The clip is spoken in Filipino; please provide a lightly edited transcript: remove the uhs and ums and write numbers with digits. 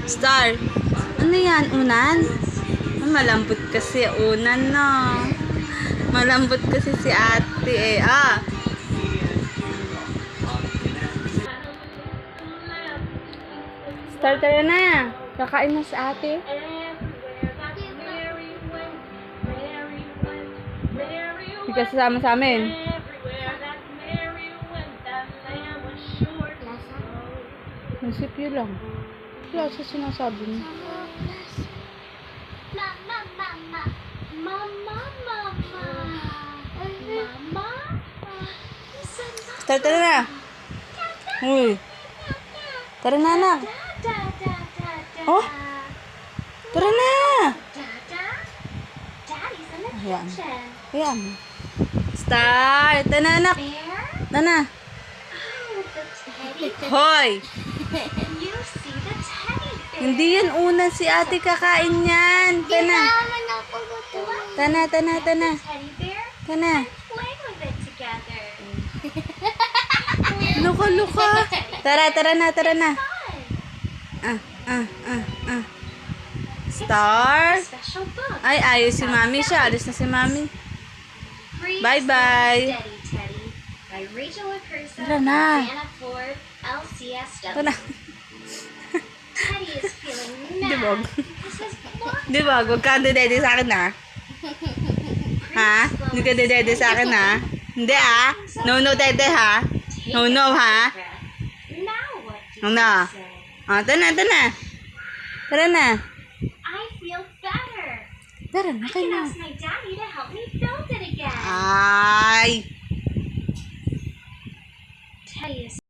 Star. Ano yan? Unan? Malambot kasi unan, no? Malambot kasi si ate eh. Star, tara na. Kakain na si ate. Hindi ka sasama sa amin. Nasipyo lang. Kaya sa sinasabi niya. Star, tara na. Uy. Tara na, anak. Oh. Tara na. Ayan. Ayan. Star. Tara na, anak. Tara na. Hoy. Hindi yan una si ate kakain yan. Tana. Tana, tana, tana. Tana. Luka, luka. Tara, tara na, tara na. Star. Ay, ayos si mami siya. Alis na si mami. Bye-bye. Tara na. Tara na. Dibog. Dibog, huwag ka dede sa akin na. Ha? Hindi ka dede sa akin na. Hindi No, no, dede ha. No, no ha. No, no. Tara na, tara na. Tara na. Tara na, kayo na. Ay.